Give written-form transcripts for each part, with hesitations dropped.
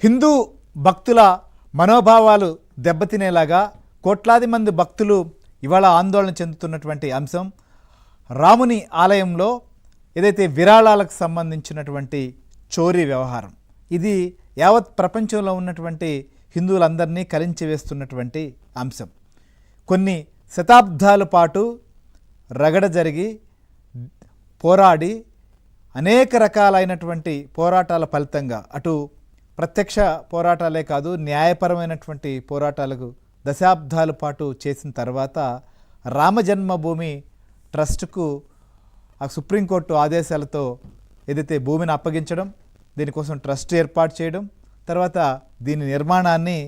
హిందూ భక్తుల మనోభావాలు దెబ్బతినేలాగా కోట్లాది మంది భక్తులు ఇవాళ ఆందోళన చెందుతున్నటువంటి అంశం రాముని ఆలయంలో ఏదైతే విరాళాలకు సంబంధించినటువంటి చోరీ వ్యవహారం. ఇది యావత్ ప్రపంచంలో ఉన్నటువంటి హిందువులందరినీ కలించివేస్తున్నటువంటి అంశం. కొన్ని శతాబ్దాల పాటు రగడ జరిగి పోరాడి అనేక రకాలైనటువంటి పోరాటాల ఫలితంగా అటు ప్రత్యక్ష పోరాటాలే కాదు న్యాయపరమైనటువంటి పోరాటాలకు దశాబ్దాల పాటు చేసిన తర్వాత రామజన్మభూమి ట్రస్టుకు ఆ సుప్రీంకోర్టు ఆదేశాలతో ఏదైతే భూమిని అప్పగించడం, దీనికోసం ట్రస్ట్ ఏర్పాటు చేయడం, తర్వాత దీని నిర్మాణాన్ని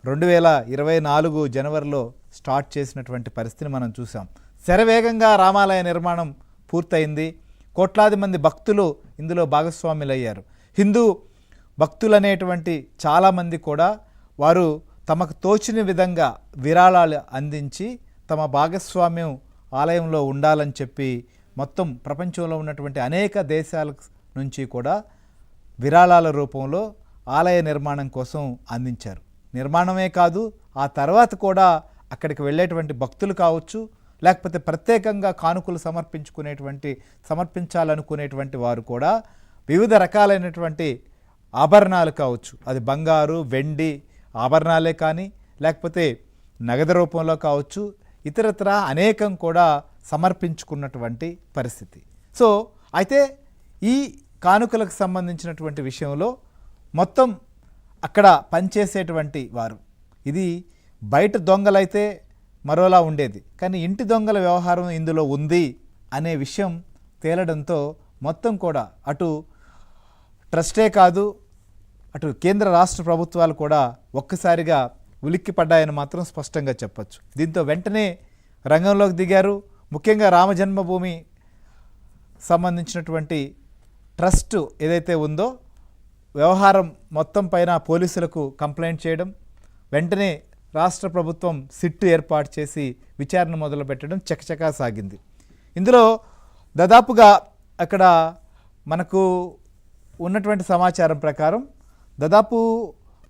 2024 జనవరిలో స్టార్ట్ చేసినటువంటి పరిస్థితిని మనం చూసాం. శరవేగంగా రామాలయ నిర్మాణం పూర్తయింది. కోట్లాది మంది భక్తులు ఇందులో భాగస్వాములయ్యారు. హిందూ భక్తులు అనేటువంటి చాలామంది కూడా వారు తమకు తోచిన విధంగా విరాళాలు అందించి తమ భాగస్వామ్యం ఆలయంలో ఉండాలని చెప్పి మొత్తం ప్రపంచంలో ఉన్నటువంటి అనేక దేశాల నుంచి కూడా విరాళాల రూపంలో ఆలయ నిర్మాణం కోసం అందించారు. నిర్మాణమే కాదు, ఆ తర్వాత కూడా అక్కడికి వెళ్ళేటువంటి భక్తులు కావచ్చు, లేకపోతే ప్రత్యేకంగా కానుకలు సమర్పించాలనుకునేటువంటి వారు కూడా వివిధ రకాలైనటువంటి ఆభరణాలు కావచ్చు, అది బంగారు వెండి ఆభరణాలే కానీ లేకపోతే నగదు రూపంలో కావచ్చు, ఇతరత్ర అనేకం కూడా సమర్పించుకున్నటువంటి పరిస్థితి. సో అయితే ఈ కానుకలకు సంబంధించినటువంటి విషయంలో మొత్తం అక్కడ పనిచేసేటువంటి వారు, ఇది బయట దొంగలైతే మరోలా ఉండేది, కానీ ఇంటి దొంగల వ్యవహారం ఇందులో ఉంది అనే విషయం తేలడంతో మొత్తం కూడా అటు ట్రస్టే కాదు అటు కేంద్ర రాష్ట్ర ప్రభుత్వాలు కూడా ఒక్కసారిగా ఉలిక్కిపడ్డాయని మాత్రం స్పష్టంగా చెప్పచ్చు. దీంతో వెంటనే రంగంలోకి దిగారు. ముఖ్యంగా రామజన్మభూమి సంబంధించినటువంటి ట్రస్ట్ ఏదైతే ఉందో వ్యవహారం మొత్తం పైన పోలీసులకు కంప్లైంట్ చేయడం, వెంటనే రాష్ట్ర ప్రభుత్వం సిట్టు ఏర్పాటు చేసి విచారణ మొదలుపెట్టడం చకచకా సాగింది. ఇందులో దాదాపుగా అక్కడ మనకు ఉన్నటువంటి సమాచారం ప్రకారం దాదాపు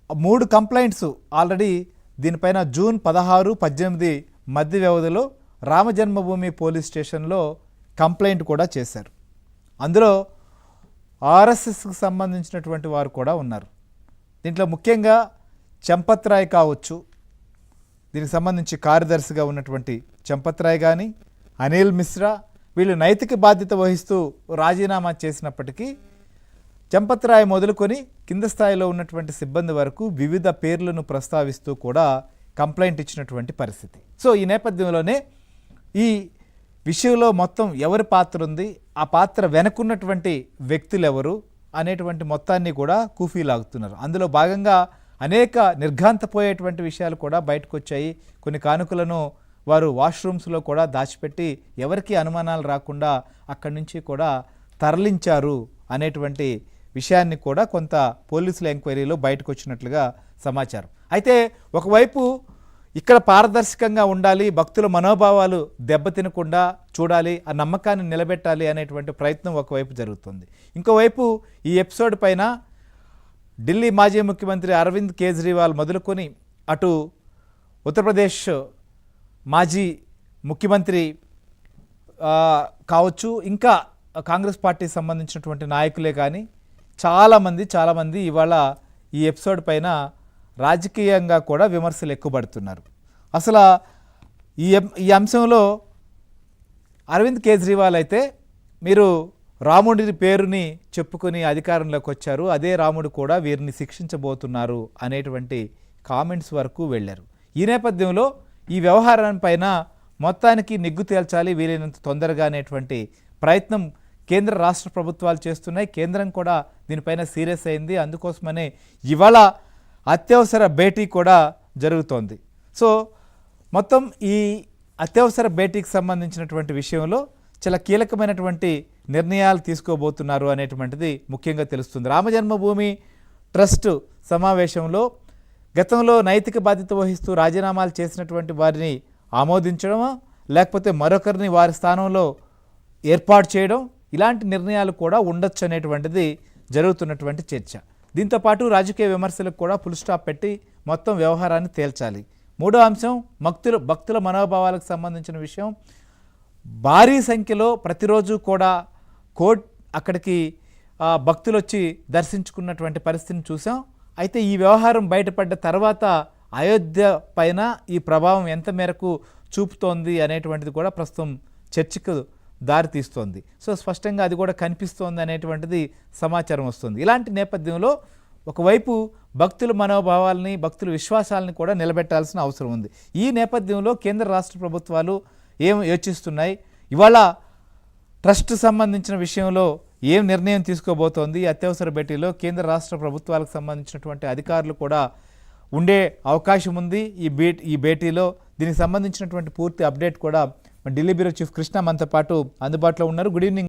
3 కంప్లైంట్స్ ఆల్రెడీ దీనిపైన జూన్ 16, 18 మధ్య వ్యవధిలో రామజన్మభూమి పోలీస్ స్టేషన్లో కంప్లైంట్ కూడా చేశారు. అందులో ఆర్ఎస్ఎస్కి సంబంధించినటువంటి వారు కూడా ఉన్నారు. దీంట్లో ముఖ్యంగా చంపత్ రాయ్ కావచ్చు, దీనికి సంబంధించి కార్యదర్శిగా ఉన్నటువంటి చంపత్ రాయ్ కానీ అనిల్ మిశ్రా, వీళ్ళు నైతిక బాధ్యత వహిస్తూ రాజీనామా చేసినప్పటికీ చంపత్ రాయ్ మొదలుకొని కింద స్థాయిలో ఉన్నటువంటి సిబ్బంది వరకు వివిధ పేర్లను ప్రస్తావిస్తూ కూడా కంప్లైంట్ ఇచ్చినటువంటి పరిస్థితి. సో ఈ నేపథ్యంలోనే ఈ విషయంలో మొత్తం ఎవరి పాత్ర ఉంది, ఆ పాత్ర వెనకున్నటువంటి వ్యక్తులు ఎవరు అనేటువంటి మొత్తాన్ని కూడా కూఫీలాగుతున్నారు. అందులో భాగంగా అనేక నిర్ఘాంతపోయేటువంటి విషయాలు కూడా బయటకు వచ్చాయి. కొన్ని కానుకలను వారు వాష్రూమ్స్లో కూడా దాచిపెట్టి ఎవరికి అనుమానాలు రాకుండా అక్కడి నుంచి కూడా తరలించారు అనేటువంటి విషయాన్ని కూడా కొంత పోలీసుల ఎంక్వైరీలో బయటకు వచ్చినట్లుగా సమాచారం. అయితే ఒకవైపు ఇక్కడ పారదర్శకంగా ఉండాలి, భక్తుల మనోభావాలు దెబ్బతినకుండా చూడాలి, ఆ నమ్మకాన్ని నిలబెట్టాలి అనేటువంటి ప్రయత్నం ఒకవైపు జరుగుతుంది. ఇంకోవైపు ఈ ఎపిసోడ్ పైన ఢిల్లీ మాజీ ముఖ్యమంత్రి అరవింద్ కేజ్రీవాల్ మొదలుకొని అటు ఉత్తరప్రదేశ్ మాజీ ముఖ్యమంత్రి కావచ్చు, ఇంకా కాంగ్రెస్ పార్టీకి సంబంధించినటువంటి నాయకులే కానీ చాలామంది ఇవాళ ఈ ఎపిసోడ్ పైన రాజకీయంగా కూడా విమర్శలు ఎక్కువబడుతున్నారు. అసలు ఈ అంశంలో అరవింద్ కేజ్రీవాల్ అయితే మీరు రాముడి పేరుని చెప్పుకొని అధికారంలోకి వచ్చారు, అదే రాముడు కూడా వీరిని శిక్షించబోతున్నారు అనేటువంటి కామెంట్స్ వరకు వెళ్ళారు. ఈ నేపథ్యంలో ఈ వ్యవహారం పైన మొత్తానికి నిగ్గు తేల్చాలి వీలైనంత తొందరగా అనేటువంటి ప్రయత్నం కేంద్ర రాష్ట్ర ప్రభుత్వాలు చేస్తున్నాయి. కేంద్రం కూడా దీనిపైన సీరియస్ అయింది. అందుకోసమనే ఇవాళ అత్యవసర భేటీ కూడా జరుగుతోంది. సో మొత్తం ఈ అత్యవసర భేటీకి సంబంధించినటువంటి విషయంలో చాలా కీలకమైనటువంటి నిర్ణయాలు తీసుకోబోతున్నారు అనేటువంటిది ముఖ్యంగా తెలుస్తుంది. రామజన్మభూమి ట్రస్ట్ సమావేశంలో గతంలో నైతిక బాధ్యత వహిస్తూ రాజీనామాలు చేసినటువంటి వారిని ఆమోదించడమా, లేకపోతే మరొకరిని వారి స్థానంలో ఏర్పాటు చేయడం, ఇలాంటి నిర్ణయాలు కూడా ఉండొచ్చు అనేటువంటిది జరుగుతున్నటువంటి చర్చ. దీంతోపాటు రాజకీయ విమర్శలకు కూడా ఫుల్ స్టాప్ పెట్టి మొత్తం వ్యవహారాన్ని తేల్చాలి. మూడో అంశం భక్తుల మనోభావాలకు సంబంధించిన విషయం. భారీ సంఖ్యలో ప్రతిరోజు కూడా అక్కడికి భక్తులు వచ్చి దర్శించుకున్నటువంటి పరిస్థితిని చూసాం. అయితే ఈ వ్యవహారం బయటపడ్డ తర్వాత అయోధ్య పైన ఈ ప్రభావం ఎంత మేరకు చూపుతోంది అనేటువంటిది కూడా ప్రస్తుతం చర్చకు దారితీస్తోంది. సో స్పష్టంగా అది కూడా కనిపిస్తోంది అనేటువంటిది సమాచారం వస్తుంది. ఇలాంటి నేపథ్యంలో ఒకవైపు భక్తుల మనోభావాల్ని, భక్తుల విశ్వాసాలని కూడా నిలబెట్టాల్సిన అవసరం ఉంది. ఈ నేపథ్యంలో కేంద్ర రాష్ట్ర ప్రభుత్వాలు ఏం యోచిస్తున్నాయి, ఇవాళ ట్రస్ట్ సంబంధించిన విషయంలో ఏం నిర్ణయం తీసుకోబోతోంది, అత్యవసర భేటీలో కేంద్ర రాష్ట్ర ప్రభుత్వాలకు సంబంధించినటువంటి అధికారులు కూడా ఉండే అవకాశం ఉంది ఈ భేటీలో. దీనికి సంబంధించినటువంటి పూర్తి అప్డేట్ కూడా ఢిల్లీ బ్యూరో చీఫ్ కృష్ణ మనతో పాటు అందుబాటులో ఉన్నారు. Good evening.